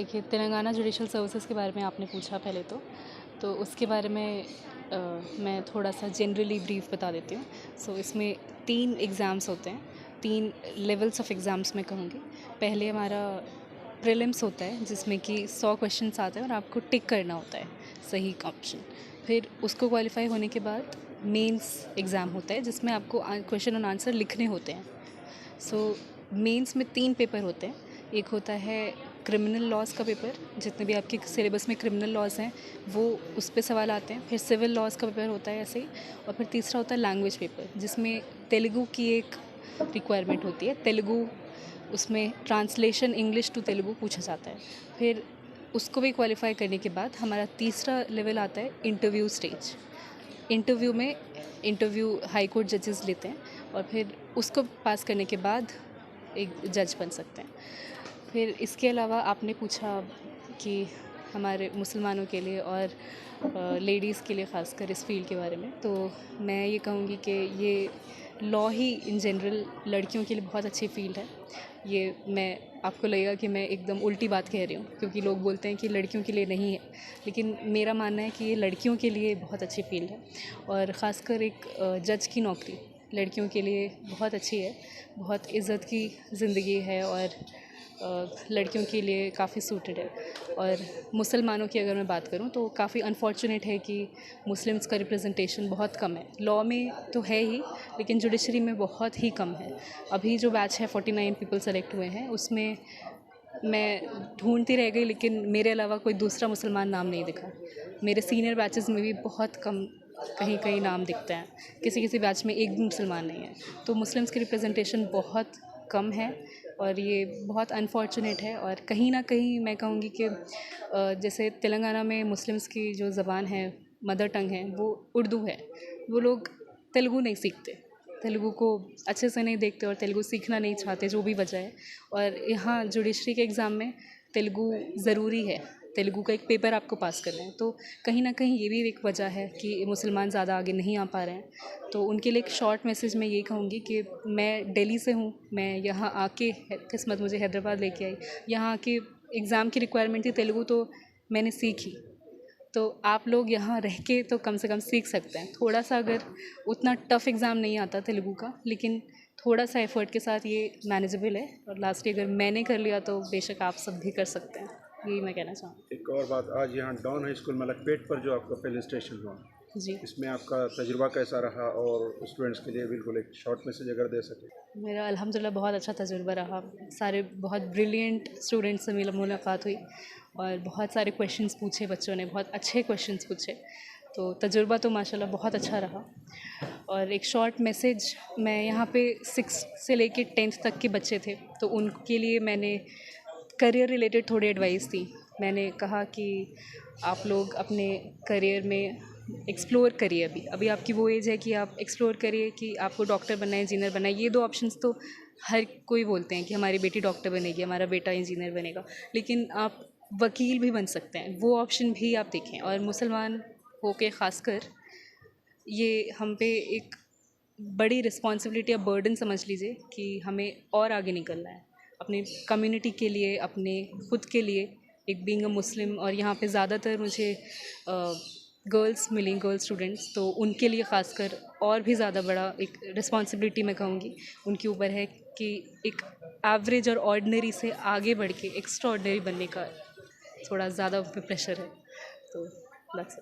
देखिए, Telangana judicial services के बारे में आपने पूछा पहले तो उसके बारे में मैं थोड़ा सा जनरली ब्रीफ बता देती हूँ। इसमें 3 एग्ज़ाम्स होते हैं, 3 लेवल्स ऑफ एग्ज़ाम्स मैं कहूँगी। पहले हमारा प्रीलिम्स होता है जिसमें कि 100 क्वेश्चंस आते हैं और आपको टिक करना होता है सही ऑप्शन। फिर उसको क्वालिफाई होने के बाद मेंस एग्ज़ाम होता है जिसमें आपको क्वेश्चन और आंसर लिखने होते हैं। मेंस में 3 पेपर होते हैं। एक होता है क्रिमिनल लॉज़ का पेपर, जितने भी आपके सिलेबस में क्रिमिनल लॉज़ हैं वो उस पे सवाल आते हैं। फिर सिविल लॉज़ का पेपर होता है ऐसे ही। और फिर तीसरा होता है लैंग्वेज पेपर, जिसमें तेलुगु की एक रिक्वायरमेंट होती है। तेलुगु, उसमें ट्रांसलेशन इंग्लिश टू तेलुगु पूछा जाता है। फिर उसको भी क्वालिफाई करने के बाद हमारा तीसरा लेवल आता है interview stage. Interview high court जजेस लेते हैं और फिर उसको पास करने के बाद एक जज बन सकते हैं। फिर इसके अलावा आपने पूछा कि हमारे मुसलमानों के लिए और लेडीज़ के लिए ख़ासकर इस फील्ड के बारे में, तो मैं ये कहूँगी कि ये लॉ ही इन जनरल लड़कियों के लिए बहुत अच्छी फील्ड है। ये मैं आपको लगेगा कि मैं एकदम उल्टी बात कह रही हूँ, क्योंकि लोग बोलते हैं कि लड़कियों के लिए नहीं है, लेकिन मेरा मानना है कि ये लड़कियों के लिए बहुत अच्छी फील्ड है। और ख़ासकर एक जज की नौकरी लड़कियों के लिए बहुत अच्छी है, बहुत इज़्ज़त की ज़िंदगी है और लड़कियों के लिए काफ़ी सूटेड है। और मुसलमानों की अगर मैं बात करूं तो काफ़ी अनफॉर्चुनेट है कि मुस्लिम्स का रिप्रेजेंटेशन बहुत कम है। लॉ में तो है ही, लेकिन जुडिशरी में बहुत ही कम है। अभी जो बैच है 49 पीपल सेलेक्ट हुए हैं, उसमें मैं ढूंढती रह गई, लेकिन मेरे अलावा कोई दूसरा मुसलमान नाम नहीं दिखा। मेरे सीनियर बैचेस में भी बहुत कम कहीं कहीं नाम दिखते हैं, किसी किसी बैच में एक भी मुसलमान नहीं है। तो मुस्लिम्स की रिप्रेजेंटेशन बहुत कम है और ये बहुत अनफॉर्चुनेट है। और कहीं ना कहीं मैं कहूँगी कि जैसे तेलंगाना में मुस्लिम्स की जो ज़बान है, मदर टंग है, वो उर्दू है। वो लोग तेलुगु नहीं सीखते, तेलुगु को अच्छे से नहीं देखते और तेलुगु सीखना नहीं चाहते, जो भी वजह है। और यहाँ जुडिशरी के एग्ज़ाम में तेलुगु ज़रूरी है, तेलुगु का एक पेपर आपको पास करना है। तो कहीं ना कहीं ये भी एक वजह है कि मुसलमान ज़्यादा आगे नहीं आ पा रहे हैं। तो उनके लिए एक शॉर्ट मैसेज मैं ये कहूँगी कि मैं दिल्ली से हूँ, मैं यहाँ आके किस्मत मुझे हैदराबाद लेके आई। यहाँ आके एग्ज़ाम की रिक्वायरमेंट थी तेलुगु, तो मैंने सीखी। तो आप लोग यहाँ रह के तो कम से कम सीख सकते हैं थोड़ा सा। अगर उतना टफ़ एग्ज़ाम नहीं आता तेलुगु का, लेकिन थोड़ा सा एफ़र्ट के साथ ये मैनेजेबल है। और लास्टली अगर मैंने कर लिया तो बेशक आप सब भी कर सकते हैं, यही मैं कहना चाहूँगी। एक और बात, आज यहाँ डॉन हाई स्कूल मलकपेट पर जो आपका प्रेजेंटेशन हुआ, जी, इसमें आपका तजुर्बा कैसा रहा, और स्टूडेंट्स के लिए बिल्कुल एक शॉर्ट मैसेज अगर दे सकें। मेरा अल्हम्दुलिल्लाह बहुत अच्छा तजुर्बा रहा। सारे बहुत ब्रिलियंट स्टूडेंट्स से मुलाकात हुई और बहुत सारे क्वेश्चंस पूछे बच्चों ने, बहुत अच्छे क्वेश्चंस पूछे। तो तजुर्बा तो माशाल्लाह बहुत अच्छा रहा। और एक शॉर्ट मैसेज, मैं यहाँ पे 6 से लेके 10th तक के बच्चे थे, तो उनके लिए मैंने करियर रिलेटेड थोड़ी एडवाइस दी। मैंने कहा कि आप लोग अपने करियर में एक्सप्लोर करिए। अभी आपकी वो एज है कि आप एक्सप्लोर करिए कि आपको डॉक्टर बनना है, इंजीनियर बनना है। ये 2 ऑप्शंस तो हर कोई बोलते हैं कि हमारी बेटी डॉक्टर बनेगी, हमारा बेटा इंजीनियर बनेगा, लेकिन आप वकील भी बन सकते हैं, वो ऑप्शन भी आप देखें। और मुसलमान होके ख़ासकर ये हम पे एक बड़ी रिस्पॉन्सिबिलिटी या बर्डन समझ लीजिए कि हमें और आगे निकलना है अपनी कम्युनिटी के लिए, अपने खुद के लिए, एक बीइंग अ मुस्लिम। और यहाँ पे ज़्यादातर मुझे गर्ल्स मिली, गर्ल स्टूडेंट्स, तो उनके लिए ख़ासकर और भी ज़्यादा बड़ा एक रिस्पॉन्सिबिलिटी मैं कहूँगी उनके ऊपर है कि एक एवरेज और ऑर्डिनरी से आगे बढ़ के एक्स्ट्रा ऑर्डिनरी बनने का थोड़ा ज़्यादा प्रेशर है। तो बस।